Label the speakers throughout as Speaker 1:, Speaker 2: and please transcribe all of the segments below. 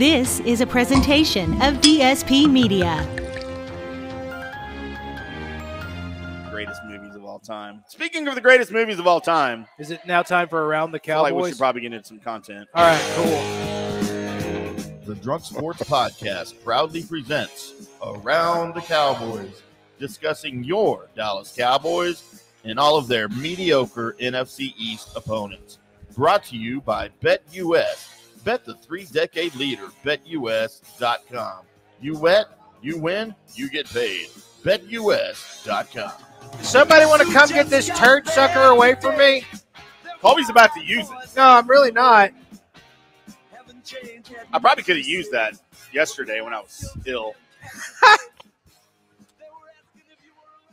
Speaker 1: This is a presentation of DSP Media.
Speaker 2: Greatest movies of all time. Speaking of the greatest movies of all time,
Speaker 3: is it now time for Around the Cowboys?
Speaker 2: I feel like we should probably get into some content.
Speaker 3: All right, cool.
Speaker 4: The Drunk Sports Podcast proudly presents Around the Cowboys, discussing your Dallas Cowboys and all of their mediocre NFC East opponents. Brought to you by BetUS. Bet the 3-decade leader, BetUS.com. You wet, you win, you get paid. BetUS.com.
Speaker 3: Somebody want to come get this turd sucker away from me?
Speaker 2: Colby's about to use it.
Speaker 3: No, I'm really not.
Speaker 2: I probably could have used that yesterday when I was ill.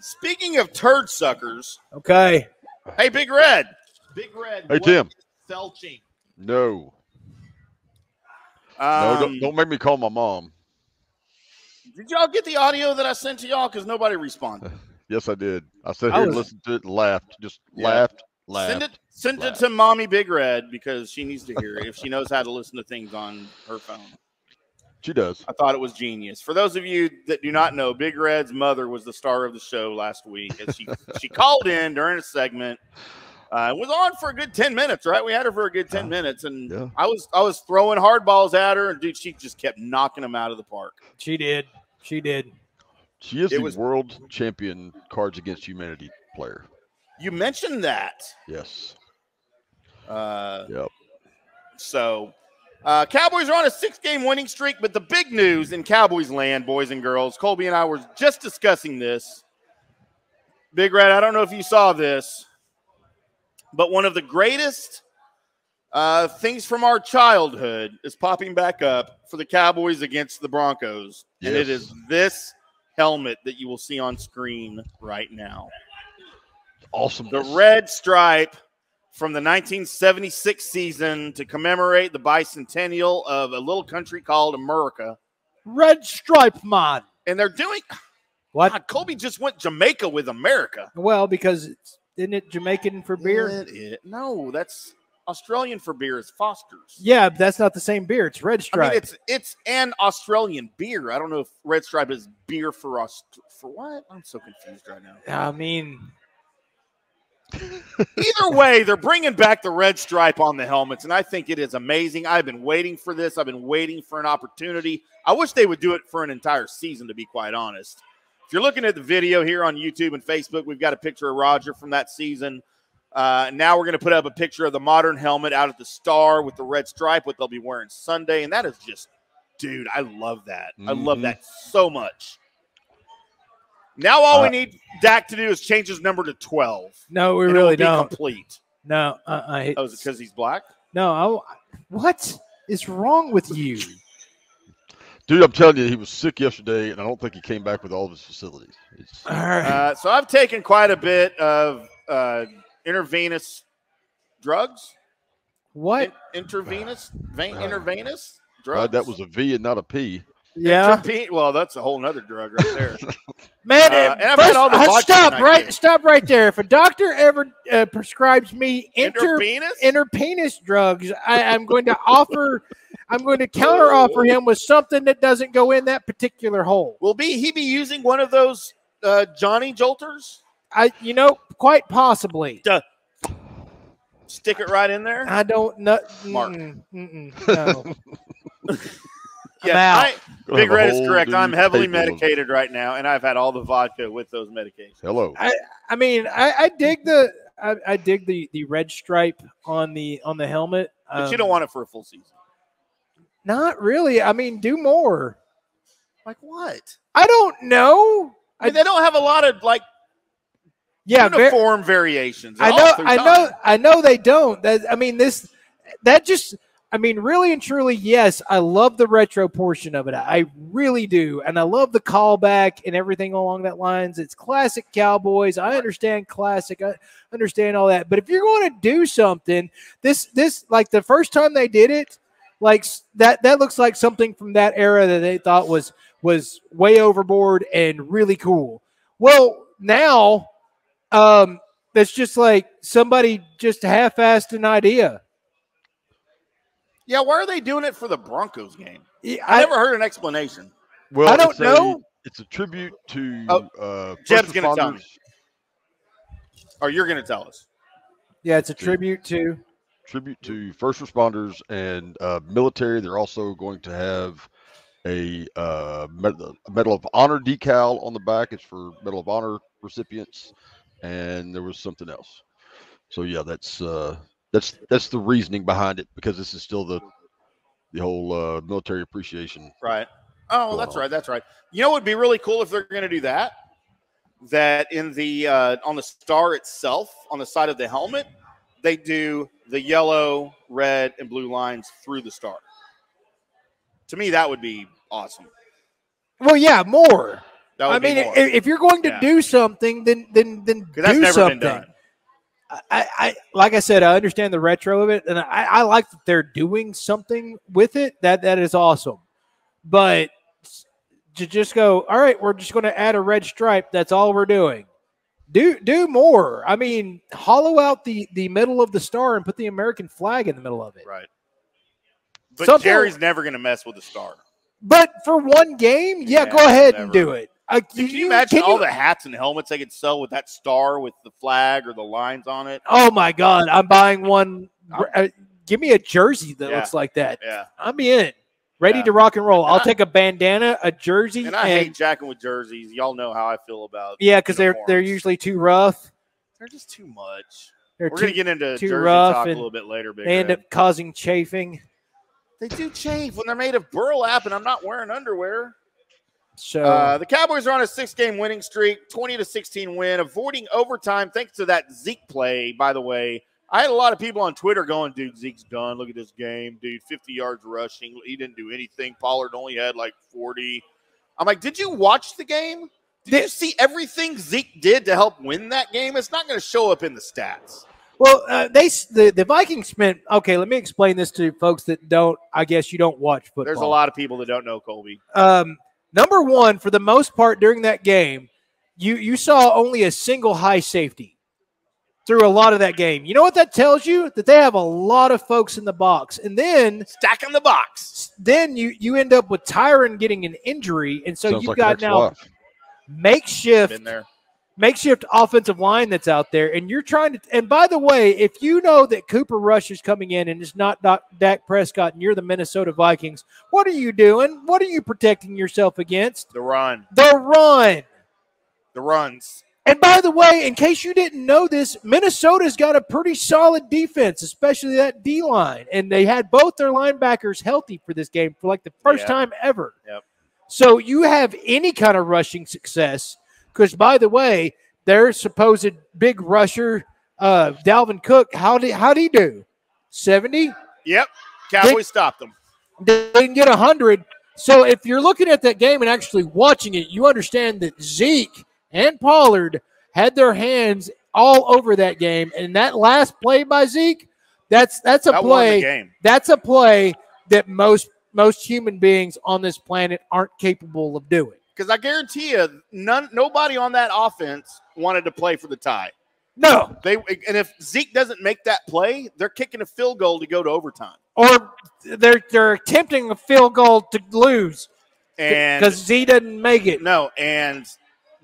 Speaker 2: Speaking of turd suckers.
Speaker 3: Okay.
Speaker 2: Hey, Big Red. Big Red.
Speaker 5: Hey, Tim.
Speaker 2: Felching.
Speaker 5: No. No, don't make me call my mom.
Speaker 2: Did y'all get the audio that I sent to y'all? Because nobody responded.
Speaker 5: Yes, I did. I sat here and listened to it and laughed. Just laughed.
Speaker 2: Send it to Mommy Big Red because she needs to hear it if she knows how to listen to things on her phone.
Speaker 5: She does.
Speaker 2: I thought it was genius. For those of you that do not know, Big Red's mother was the star of the show last week. And she called in during a segment. Was on for a good 10 minutes, right? We had her for a good 10 minutes, and yeah. I was throwing hard balls at her, and dude, she just kept knocking them out of the park.
Speaker 3: She did. She
Speaker 5: is the world champion Cards Against Humanity player.
Speaker 2: You mentioned that.
Speaker 5: Yes. Yep.
Speaker 2: So, Cowboys are on a 6-game winning streak, but the big news in Cowboys land, boys and girls, Colby and I were just discussing this. Big Red, I don't know if you saw this, but one of the greatest things from our childhood is popping back up for the Cowboys against the Broncos. Yes. And it is this helmet that you will see on screen right now.
Speaker 5: Awesome.
Speaker 2: The red stripe from the 1976 season to commemorate the bicentennial of a little country called America.
Speaker 3: Red stripe mod.
Speaker 2: And they're doing –
Speaker 3: what?
Speaker 2: God, Colby just went Jamaica with America.
Speaker 3: Well, because – isn't it Jamaican for beer?
Speaker 2: No, that's Australian for beer is Foster's.
Speaker 3: Yeah, but that's not the same beer. It's Red Stripe.
Speaker 2: I mean, it's an Australian beer. I don't know if Red Stripe is beer for what? I'm so confused right now.
Speaker 3: I mean,
Speaker 2: either way, they're bringing back the Red Stripe on the helmets, and I think it is amazing. I've been waiting for this. I've been waiting for an opportunity. I wish they would do it for an entire season, to be quite honest. If you're looking at the video here on YouTube and Facebook, we've got a picture of Roger from that season. Now we're going to put up a picture of the modern helmet out at the Star with the red stripe, what they'll be wearing Sunday. And that is just, dude, I love that. I love that so much. Now all we need Dak to do is change his number to 12.
Speaker 3: No, we really don't.
Speaker 2: Complete.
Speaker 3: No.
Speaker 2: Oh, is it because he's black?
Speaker 3: No. What is wrong with you?
Speaker 5: Dude, I'm telling you, he was sick yesterday, and I don't think he came back with all of his facilities.
Speaker 3: All right.
Speaker 2: So I've taken quite a bit of intravenous drugs.
Speaker 3: What?
Speaker 2: Intravenous drugs?
Speaker 5: That was a V and not a P.
Speaker 3: Yeah.
Speaker 2: Well, that's a whole nother drug right there.
Speaker 3: Man, stop right there. If a doctor ever prescribes me interpenis drugs, I'm going to offer – I'm going to counter-offer him with something that doesn't go in that particular hole.
Speaker 2: Will he be using one of those Johnny Jolters?
Speaker 3: Quite possibly.
Speaker 2: Stick it right in there?
Speaker 3: I don't know.
Speaker 2: Mark.
Speaker 3: No.
Speaker 2: Yeah, Big Red is correct. I'm heavily medicated right now, and I've had all the vodka with those medications.
Speaker 5: Hello.
Speaker 3: I mean, I dig the red stripe on the helmet.
Speaker 2: But you don't want it for a full season.
Speaker 3: Not really. I mean, do more.
Speaker 2: Like what?
Speaker 3: I don't know.
Speaker 2: They don't have a lot of uniform variations.
Speaker 3: I know they don't. Really and truly, yes, I love the retro portion of it. I really do. And I love the callback and everything along that lines. It's classic Cowboys. I understand classic. I understand all that. But if you're going to do something, this like the first time they did it, like that looks like something from that era that they thought was way overboard and really cool. Well, now that's just like somebody just half-assed an idea.
Speaker 2: Yeah, why are they doing it for the Broncos game?
Speaker 3: Yeah,
Speaker 2: I never heard an explanation.
Speaker 5: Well,
Speaker 3: I don't know.
Speaker 5: It's a tribute to
Speaker 2: Jeb's
Speaker 5: first
Speaker 2: going to tell me.
Speaker 5: responders.
Speaker 2: Or you're going to tell us.
Speaker 3: Yeah, it's a tribute to.
Speaker 5: First responders and military. They're also going to have a Medal of Honor decal on the back. It's for Medal of Honor recipients, and there was something else. So yeah, that's the reasoning behind it, because this is still the whole military appreciation.
Speaker 2: Right. Oh, that's right. That's right. You know what would be really cool if they're going to do that? That in the on the star itself, on the side of the helmet, they do the yellow, red, and blue lines through the star. To me, that would be awesome.
Speaker 3: Well, yeah, more.
Speaker 2: That would be more.
Speaker 3: If you're going to do something, then do
Speaker 2: that's never
Speaker 3: something.
Speaker 2: been done.
Speaker 3: I like I said, I understand the retro of it, and I like that they're doing something with it. That is awesome. But to just go, all right, we're just going to add a red stripe. That's all we're doing. Do more. I mean, hollow out the middle of the star and put the American flag in the middle of it.
Speaker 2: Right. But Jerry's never going to mess with the star.
Speaker 3: But for one game, yeah, go ahead and do it.
Speaker 2: Can you imagine all the hats and helmets they could sell with that star with the flag or the lines on it?
Speaker 3: Oh, my God. I'm buying one. Give me a jersey that looks like that.
Speaker 2: Yeah.
Speaker 3: I'm in. Ready to rock and roll. I'll take a bandana, a jersey.
Speaker 2: And I hate jacking with jerseys. Y'all know how I feel about
Speaker 3: because they're usually too rough.
Speaker 2: They're just too much.
Speaker 3: We're
Speaker 2: going to get into
Speaker 3: too
Speaker 2: jersey
Speaker 3: rough
Speaker 2: talk a little bit later.
Speaker 3: They end up causing chafing.
Speaker 2: They do chafe when they're made of burlap, and I'm not wearing underwear.
Speaker 3: So
Speaker 2: the Cowboys are on a 6-game winning streak, 20-16 win, avoiding overtime thanks to that Zeke play, by the way. I had a lot of people on Twitter going, dude, Zeke's done. Look at this game. Dude, 50 yards rushing. He didn't do anything. Pollard only had like 40. I'm like, did you watch the game? Did you see everything Zeke did to help win that game? It's not going to show up in the stats.
Speaker 3: Well, the Vikings spent – okay, let me explain this to folks that don't – I guess you don't watch football.
Speaker 2: There's a lot of people that don't know, Colby.
Speaker 3: Number one, for the most part during that game, you saw only a single high safety through a lot of that game. You know what that tells you? That they have a lot of folks in the box. And then
Speaker 2: stacking the box.
Speaker 3: Then you end up with Tyron getting an injury. And so you've got now makeshift offensive line that's out there. And you're trying to – and by the way, if you know that Cooper Rush is coming in and it's not Dak Prescott and you're the Minnesota Vikings, what are you doing? What are you protecting yourself against?
Speaker 2: The run.
Speaker 3: The run.
Speaker 2: The runs.
Speaker 3: And by the way, in case you didn't know this, Minnesota's got a pretty solid defense, especially that D-line. And they had both their linebackers healthy for this game for like the first time ever.
Speaker 2: Yep. So
Speaker 3: you have any kind of rushing success because, by the way, their supposed big rusher, Dalvin Cook, how'd he do? 70?
Speaker 2: Yep. Cowboys stopped them.
Speaker 3: They didn't get 100. So if you're looking at that game and actually watching it, you understand that Zeke and Pollard had their hands all over that game. And that last play by Zeke, that's a play.
Speaker 2: Won the game.
Speaker 3: That's a play that most human beings on this planet aren't capable of doing.
Speaker 2: Because I guarantee you, nobody on that offense wanted to play for the tie.
Speaker 3: No.
Speaker 2: And if Zeke doesn't make that play, they're kicking a field goal to go to overtime.
Speaker 3: Or they're attempting a field goal to lose.
Speaker 2: And
Speaker 3: because Zeke didn't make it.
Speaker 2: No, and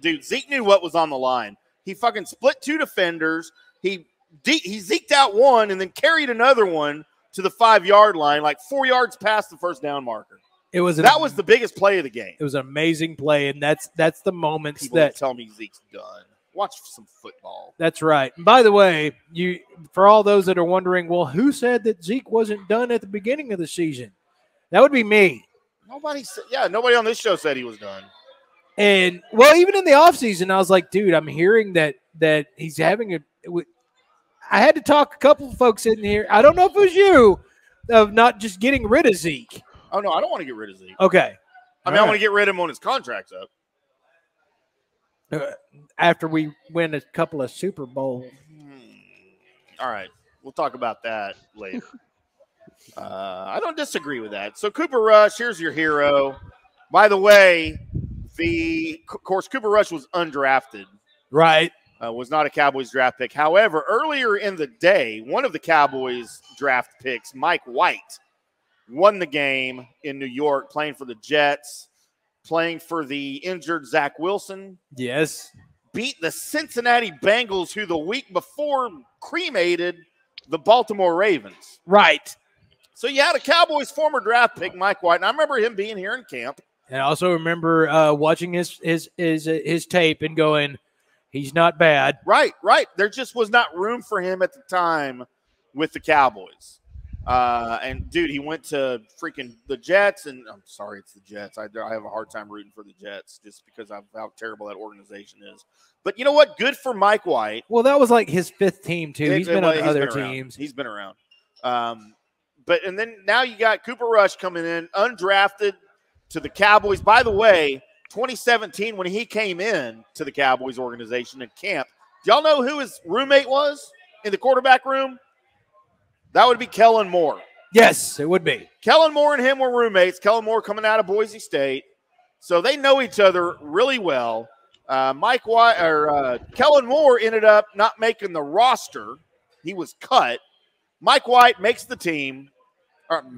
Speaker 2: dude, Zeke knew what was on the line. He fucking split two defenders. He zeked out one and then carried another one to the 5-yard line, like 4 yards past the first down marker. That was the biggest play of the game.
Speaker 3: It was an amazing play, and that's the moments
Speaker 2: People
Speaker 3: that
Speaker 2: tell me Zeke's done. Watch some football.
Speaker 3: That's right. And by the way, for all those that are wondering, well, who said that Zeke wasn't done at the beginning of the season? That would be me.
Speaker 2: Nobody on this show said he was done.
Speaker 3: And, well, even in the offseason, I was like, dude, I'm hearing that he's having I had to talk a couple of folks in here. I don't know if it was you, of not just getting rid of Zeke.
Speaker 2: Oh, no, I don't want to get rid of Zeke.
Speaker 3: Okay.
Speaker 2: I want to get rid of him when his contract's up.
Speaker 3: After we win a couple of Super Bowls.
Speaker 2: All right. We'll talk about that later. I don't disagree with that. So, Cooper Rush, here's your hero. By the way, of course, Cooper Rush was undrafted.
Speaker 3: Right.
Speaker 2: Was not a Cowboys draft pick. However, earlier in the day, one of the Cowboys draft picks, Mike White, won the game in New York, playing for the Jets, playing for the injured Zach Wilson.
Speaker 3: Yes.
Speaker 2: Beat the Cincinnati Bengals, who the week before cremated the Baltimore Ravens.
Speaker 3: Right.
Speaker 2: So you had a Cowboys former draft pick, Mike White, and I remember him being here in camp.
Speaker 3: And I also remember watching his tape and going, he's not bad.
Speaker 2: Right. There just was not room for him at the time with the Cowboys. And, dude, he went to freaking the Jets, and I'm sorry it's the Jets. I have a hard time rooting for the Jets just because of how terrible that organization is. But you know what? Good for Mike White.
Speaker 3: Well, that was like his 5th team, too. He's been on other teams.
Speaker 2: He's been around. And then now you got Cooper Rush coming in, undrafted to the Cowboys. By the way, 2017, when he came in to the Cowboys organization in camp, do y'all know who his roommate was in the quarterback room? That would be Kellen Moore.
Speaker 3: Yes, it would be.
Speaker 2: Kellen Moore and him were roommates. Kellen Moore coming out of Boise State. So they know each other really well. Kellen Moore ended up not making the roster. He was cut. Mike White makes the team.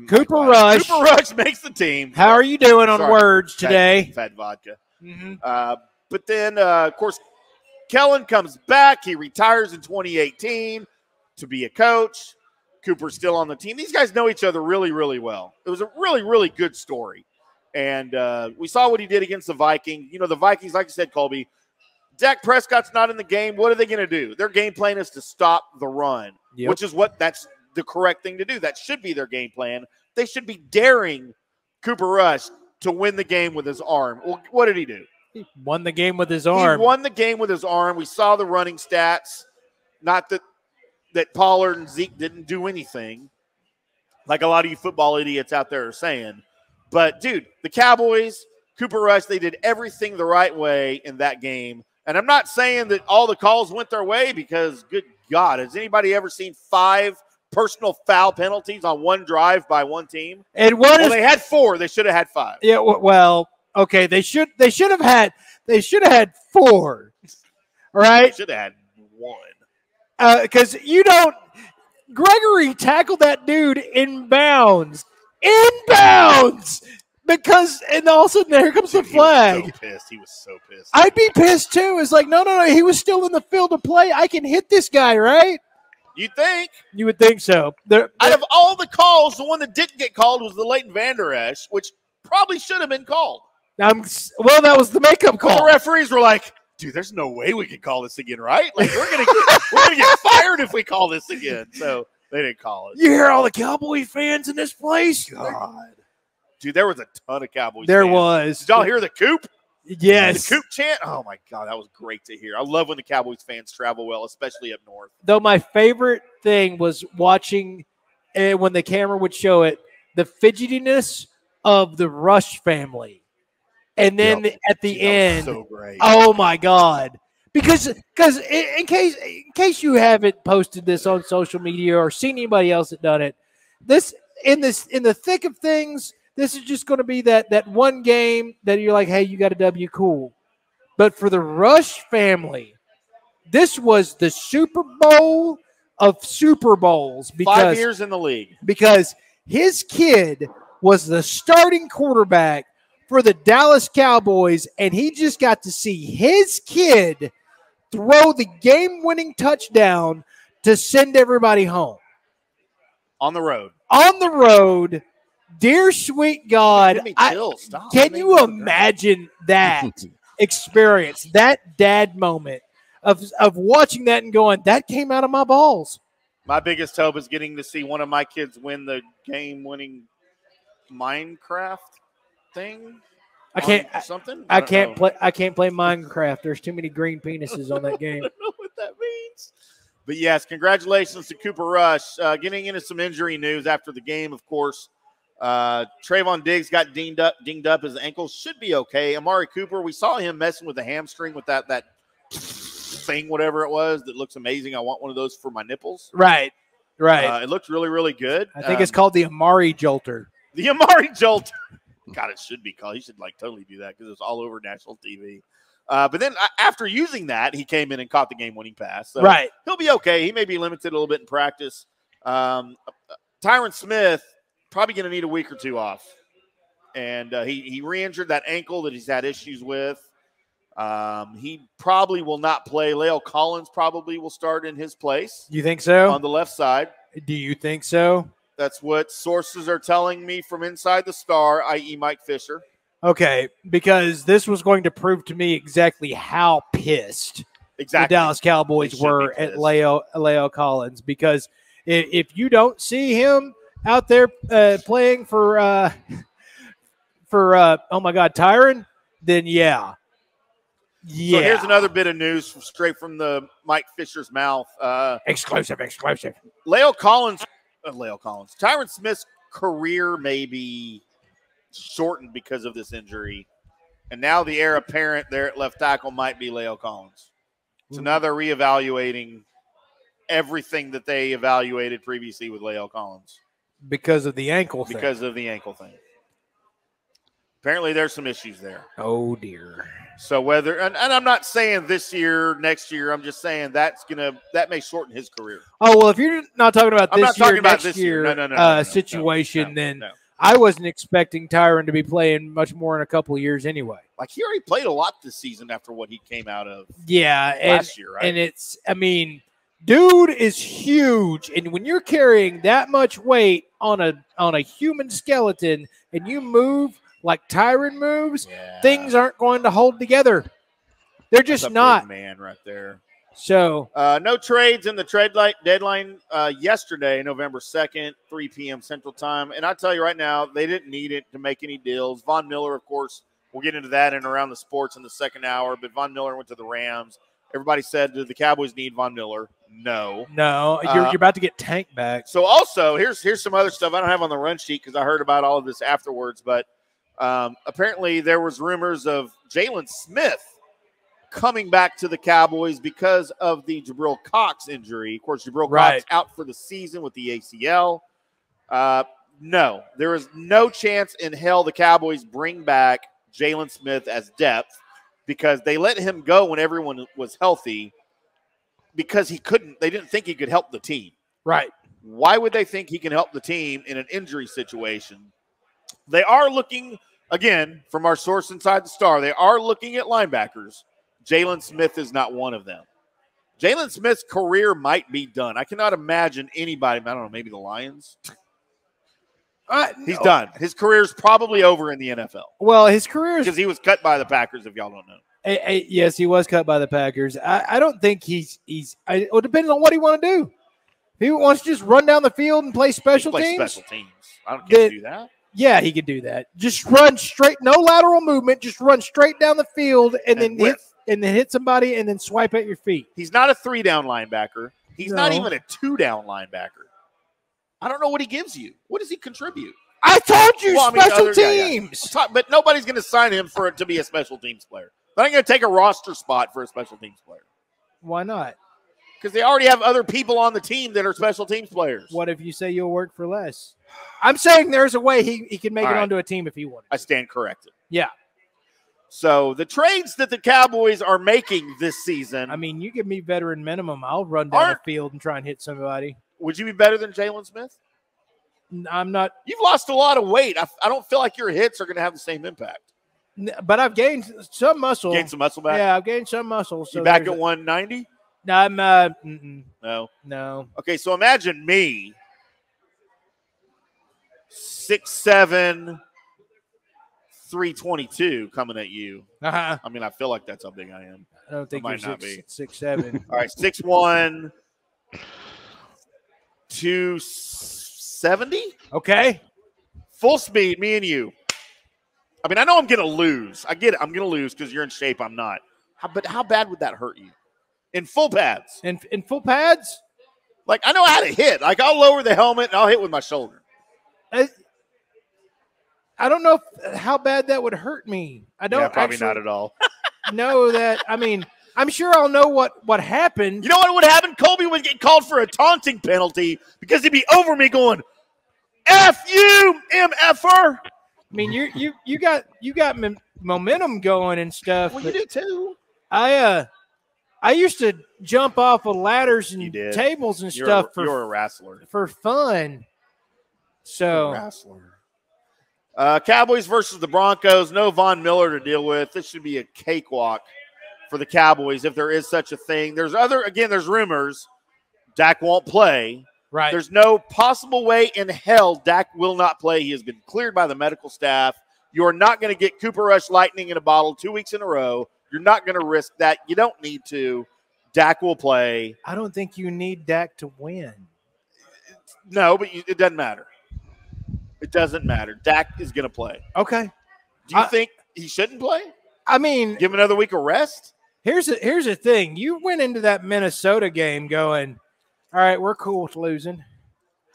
Speaker 3: Cooper Rush
Speaker 2: makes the team.
Speaker 3: How are you doing on words today?
Speaker 2: Fat vodka.
Speaker 3: Mm-hmm.
Speaker 2: But then, of course, Kellen comes back. He retires in 2018 to be a coach. Cooper's still on the team. These guys know each other really, really well. It was a really, really good story. And we saw what he did against the Vikings. You know, the Vikings, like I said, Colby, Dak Prescott's not in the game. What are they going to do? Their game plan is to stop the run, which is that's the correct thing to do. That should be their game plan. They should be daring Cooper Rush to win the game with his arm. Well, what did he do?
Speaker 3: He won the game with his arm.
Speaker 2: He won the game with his arm. We saw the running stats. Not that Pollard and Zeke didn't do anything, like a lot of you football idiots out there are saying. But, dude, the Cowboys, Cooper Rush, they did everything the right way in that game. And I'm not saying that all the calls went their way because, good God, has anybody ever seen 5 personal foul penalties on one drive by one team?
Speaker 3: And
Speaker 2: they had 4. They should have had 5.
Speaker 3: Yeah, well, okay, they should have had 4. Right?
Speaker 2: They should have had 1.
Speaker 3: Because Gregory tackled that dude in bounds. Because, and all of a sudden, there comes the flag.
Speaker 2: He was so pissed.
Speaker 3: I'd be pissed, too. It's like, no, he was still in the field of play. I can hit this guy, right?
Speaker 2: You think?
Speaker 3: You would think so.
Speaker 2: Out of all the calls, the one that didn't get called was the Leighton Vander Esch, which probably should have been called.
Speaker 3: Well, that was the makeup call.
Speaker 2: The referees were like, dude, there's no way we can call this again, right? Like, we're gonna get fired if we call this again. So they didn't call it.
Speaker 3: You hear all the Cowboy fans in this place?
Speaker 2: God. Dude, there was a ton of Cowboys
Speaker 3: There
Speaker 2: fans.
Speaker 3: was.
Speaker 2: Did y'all hear the Coop?
Speaker 3: Yes.
Speaker 2: The Coop chant? Oh, my God, that was great to hear. I love when the Cowboys fans travel well, especially up north.
Speaker 3: Though my favorite thing was watching, when the camera would show it, the fidgetiness of the Rush family. And then at the end,
Speaker 2: so great.
Speaker 3: Oh, my God. Because in case you haven't posted this on social media or seen anybody else that done it, in the thick of things, this is just going to be that one game that you're like, hey, you got a W, cool. But for the Rush family, this was the Super Bowl of Super Bowls.
Speaker 2: 5 years in the league.
Speaker 3: Because his kid was the starting quarterback for the Dallas Cowboys, and he just got to see his kid throw the game-winning touchdown to send everybody home.
Speaker 2: On the road.
Speaker 3: Dear sweet God, can you imagine that experience, that dad moment of watching that and going, that came out of my balls?
Speaker 2: My biggest hope is getting to see one of my kids win the game-winning Minecraft thing.
Speaker 3: I can't play Minecraft. There's too many green penises on that game.
Speaker 2: I don't know what that means. But yes, congratulations to Cooper Rush. Getting into some injury news after the game, of course. Trayvon Diggs got dinged up. His ankle should be okay. Amari Cooper, we saw him messing with the hamstring with that thing, whatever it was, that looks amazing. I want one of those for my nipples.
Speaker 3: Right.
Speaker 2: It looked really, really good.
Speaker 3: I think it's called the Amari Jolter.
Speaker 2: The Amari Jolter. God, it should be called. He should totally do that because it's all over national TV. But then after using that, he came in and caught the game-winning pass. So he'll be okay. He may be limited a little bit in practice. Tyron Smith probably going to need a week or two off. And he re-injured that ankle that he's had issues with. He probably will not play. La'el Collins probably will start in his place.
Speaker 3: You think so?
Speaker 2: On the left side.
Speaker 3: Do you think so?
Speaker 2: That's what sources are telling me from inside the Star, i.e. Mike Fisher.
Speaker 3: Okay, because this was going to prove to me exactly how pissed the Dallas Cowboys were at La'el Collins. Because if you don't see him out there playing for oh my God, Tyron, then yeah.
Speaker 2: So here's another bit of news straight from the Mike Fisher's mouth.
Speaker 3: Exclusive.
Speaker 2: La'el Collins, Tyron Smith's career may be shortened because of this injury. And now the heir apparent there at left tackle might be La'el Collins. So now they're reevaluating everything that they evaluated previously with La'el Collins.
Speaker 3: Because of the ankle thing.
Speaker 2: Apparently there's some issues there.
Speaker 3: Oh, dear.
Speaker 2: So whether and I'm not saying this year, next year, I'm just saying that may shorten his career.
Speaker 3: Oh, well, if you're not talking about this year, next year situation, then I wasn't expecting Tyron to be playing much more in a couple of years anyway.
Speaker 2: Like he already played a lot this season after what he came out of
Speaker 3: last
Speaker 2: year, right?
Speaker 3: And it's, I mean, dude is huge, and when you're carrying that much weight on a human skeleton and you move like Tyron moves, things aren't going to hold together. They're just not.
Speaker 2: Big man right there.
Speaker 3: So
Speaker 2: no trades in the deadline yesterday, November 2nd, 3 p.m. Central Time. And I tell you right now, they didn't need it to make any deals. Von Miller, of course, we'll get into that and around the sports in the second hour. But Von Miller went to the Rams. Everybody said, do the Cowboys need Von Miller? No.
Speaker 3: You're about to get Tank back.
Speaker 2: So also, here's some other stuff I don't have on the run sheet because I heard about all of this afterwards. But apparently there was rumors of Jalen Smith coming back to the Cowboys because of the Jabril Cox injury. Of course, Jabril Cox out for the season with the ACL. No, there is no chance in hell the Cowboys bring back Jalen Smith as depth because they let him go when everyone was healthy because he couldn't. They didn't think he could help the team.
Speaker 3: Right.
Speaker 2: Why would they think he can help the team in an injury situation? They are looking, again, from our source inside the Star, they are looking at linebackers. Jalen Smith is not one of them. Jalen Smith's career might be done. I cannot imagine anybody, I don't know, maybe the Lions. He's done. His career's probably over in the NFL.
Speaker 3: Well, his career is
Speaker 2: because he was cut by the Packers, if y'all don't know.
Speaker 3: Yes, he was cut by the Packers. I don't think he's it depends on what he want to do. If he wants to just run down the field and play special teams.
Speaker 2: I don't care to do that.
Speaker 3: Yeah, he could do that. Just run straight, no lateral movement. Just run straight down the field and then hit somebody and then swipe at your feet.
Speaker 2: He's not a 3-down linebacker. He's not even a 2-down linebacker. I don't know what he gives you. What does he contribute?
Speaker 3: I told you, special teams.
Speaker 2: But nobody's going to sign him to be a special teams player. They're not going to take a roster spot for a special teams player.
Speaker 3: Why not?
Speaker 2: Because they already have other people on the team that are special teams players.
Speaker 3: What if you say you'll work for less? I'm saying there's a way he can make it onto a team if he wanted.
Speaker 2: I stand corrected.
Speaker 3: Yeah.
Speaker 2: So the trades that the Cowboys are making this season.
Speaker 3: I mean, you give me veteran minimum, I'll run down the field and try and hit somebody.
Speaker 2: Would you be better than Jalen Smith?
Speaker 3: I'm not.
Speaker 2: You've lost a lot of weight. I don't feel like your hits are going to have the same impact.
Speaker 3: But I've gained some muscle.
Speaker 2: Gained some muscle back?
Speaker 3: Yeah, I've gained some muscle. So
Speaker 2: you back at 190?
Speaker 3: No, I'm
Speaker 2: No. Okay, so imagine me, 6'7", 322 coming at you.
Speaker 3: Uh-huh.
Speaker 2: I mean, I feel like that's how big I am.
Speaker 3: I don't think
Speaker 2: you're
Speaker 3: 6'7".
Speaker 2: All right, 6'1", 270.
Speaker 3: Okay.
Speaker 2: Full speed, me and you. I mean, I know I'm going to lose. I get it. I'm going to lose because you're in shape. I'm not. But how bad would that hurt you? In full pads.
Speaker 3: In full pads?
Speaker 2: Like, I know how to hit. Like, I'll lower the helmet and I'll hit with my shoulder.
Speaker 3: I don't know how bad that would hurt me. I don't.
Speaker 2: Yeah, probably not at all.
Speaker 3: Know that. I mean, I'm sure I'll know what happened.
Speaker 2: You know what would happen? Colby would get called for a taunting penalty because he'd be over me going, F you, MFer.
Speaker 3: I mean, you got momentum going and stuff.
Speaker 2: Well, you do too.
Speaker 3: I used to jump off of ladders and tables and stuff.
Speaker 2: You're a wrestler
Speaker 3: for fun. So
Speaker 2: wrestler. Cowboys versus the Broncos. No Von Miller to deal with. This should be a cakewalk for the Cowboys if there is such a thing. There's rumors Dak won't play.
Speaker 3: right.
Speaker 2: There's no possible way in hell Dak will not play. He has been cleared by the medical staff. You are not going to get Cooper Rush lightning in a bottle 2 weeks in a row. You're not going to risk that. You don't need to. Dak will play.
Speaker 3: I don't think you need Dak to win.
Speaker 2: No, but it doesn't matter. It doesn't matter. Dak is going to play.
Speaker 3: Okay.
Speaker 2: Do you think he shouldn't play?
Speaker 3: I mean,
Speaker 2: Give him another week of rest?
Speaker 3: here's the thing. You went into that Minnesota game going, all right, we're cool with losing.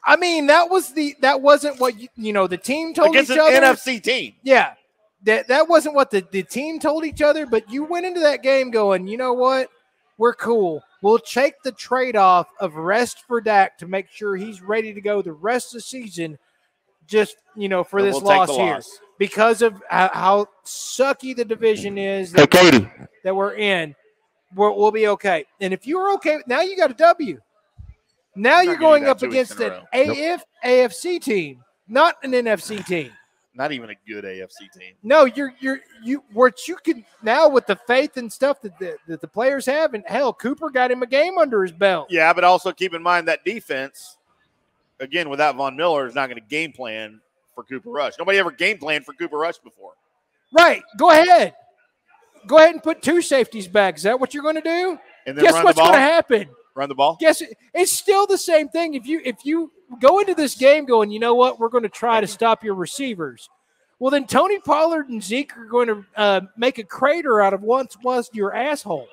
Speaker 3: I mean, that wasn't what the team told
Speaker 2: Against
Speaker 3: each
Speaker 2: an
Speaker 3: other.
Speaker 2: NFC team.
Speaker 3: Yeah. That wasn't what the team told each other, but you went into that game going, you know what? We're cool. We'll take the trade-off of rest for Dak to make sure he's ready to go the rest of the season just, for this loss here. Because of how sucky the division is that we're in, we'll be okay. And if you're okay, now you got a W. Now you're going up against an AFC team, not an NFC team.
Speaker 2: Not even a good AFC team.
Speaker 3: No, what you can now with the faith and stuff that the players have, and hell, Cooper got him a game under his belt.
Speaker 2: Yeah, but also keep in mind that defense, again, without Von Miller, is not going to game plan for Cooper Rush. Nobody ever game planned for Cooper Rush before.
Speaker 3: Right. Go ahead and put 2 safeties back. Is that what you're going to do?
Speaker 2: And then
Speaker 3: Guess what's going to happen?
Speaker 2: Run the ball?
Speaker 3: Guess it's still the same thing. If you go into this game going, you know what, we're going to try to stop your receivers. Well, then Tony Pollard and Zeke are going to make a crater out of once was your asshole.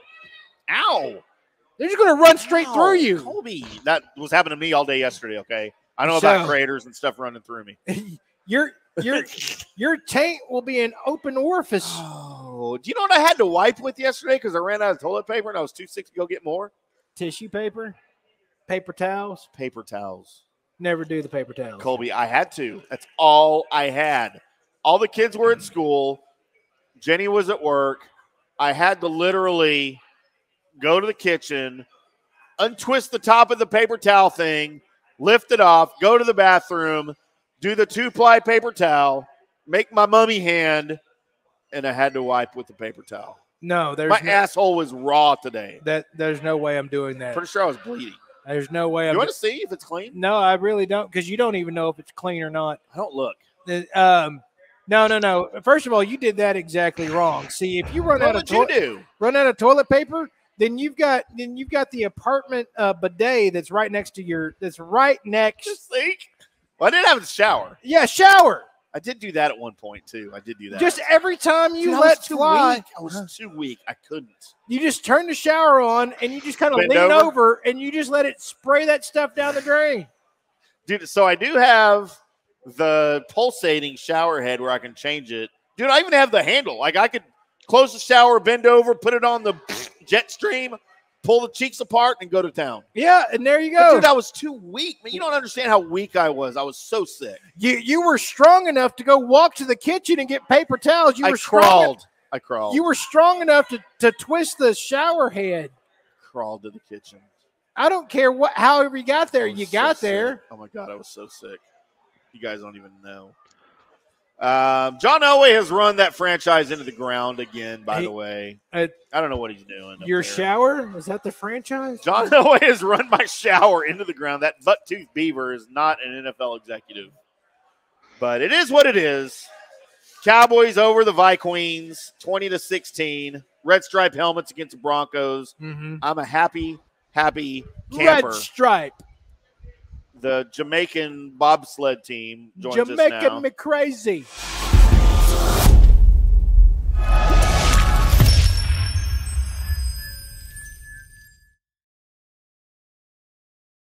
Speaker 2: Ow.
Speaker 3: They're just going to run straight through you.
Speaker 2: Colby. That was happening to me all day yesterday, okay? I know about craters and stuff running through me. Your taint will be an open orifice. Oh, do you know what I had to wipe with yesterday because I ran out of toilet paper and I was too sick to go get more?
Speaker 3: Tissue paper, paper towels.
Speaker 2: Paper towels.
Speaker 3: Never do the paper towels.
Speaker 2: Colby, I had to. That's all I had. All the kids were at school. Jenny was at work. I had to literally go to the kitchen, untwist the top of the paper towel thing, lift it off, go to the bathroom, do the 2-ply paper towel, make my mummy hand, and I had to wipe with the paper towel.
Speaker 3: No,
Speaker 2: my asshole was raw today.
Speaker 3: There's no way I'm doing that.
Speaker 2: Pretty sure I was bleeding.
Speaker 3: There's no way.
Speaker 2: You want to see if it's clean?
Speaker 3: No, I really don't, because you don't even know if it's clean or not.
Speaker 2: I don't look.
Speaker 3: No. First of all, you did that exactly wrong. See, if you run out of toilet paper, then you've got the apartment bidet that's right next to that's right next.
Speaker 2: Just think. Well, I did have a shower.
Speaker 3: Yeah, shower.
Speaker 2: I did do that at one point too. I did do that.
Speaker 3: Just every time you let fly.
Speaker 2: I was too weak. I couldn't.
Speaker 3: You just turn the shower on and you just kind of lean over and you just let it spray that stuff down the drain.
Speaker 2: Dude, so I do have the pulsating shower head where I can change it. Dude, I even have the handle. Like I could close the shower, bend over, put it on the jet stream, pull the cheeks apart, and go to town.
Speaker 3: Yeah, and there you go.
Speaker 2: But dude, I was too weak. Man, you don't understand how weak I was. I was so sick.
Speaker 3: You were strong enough to go walk to the kitchen and get paper towels. I crawled. You were strong enough to twist the shower head.
Speaker 2: Crawled to the kitchen.
Speaker 3: I don't care however you got there. You got there.
Speaker 2: Oh, my God, I was so sick. You guys don't even know. John Elway has run that franchise into the ground again, by the way. I don't know what he's doing.
Speaker 3: Your shower? Is that the franchise?
Speaker 2: John Elway has run my shower into the ground. That butt-tooth beaver is not an NFL executive. But it is what it is. Cowboys over the Vikings, 20-16. Red stripe helmets against the Broncos.
Speaker 3: Mm-hmm.
Speaker 2: I'm a happy camper.
Speaker 3: Red stripe.
Speaker 2: The Jamaican bobsled team joins us now.
Speaker 3: Jamaican me crazy.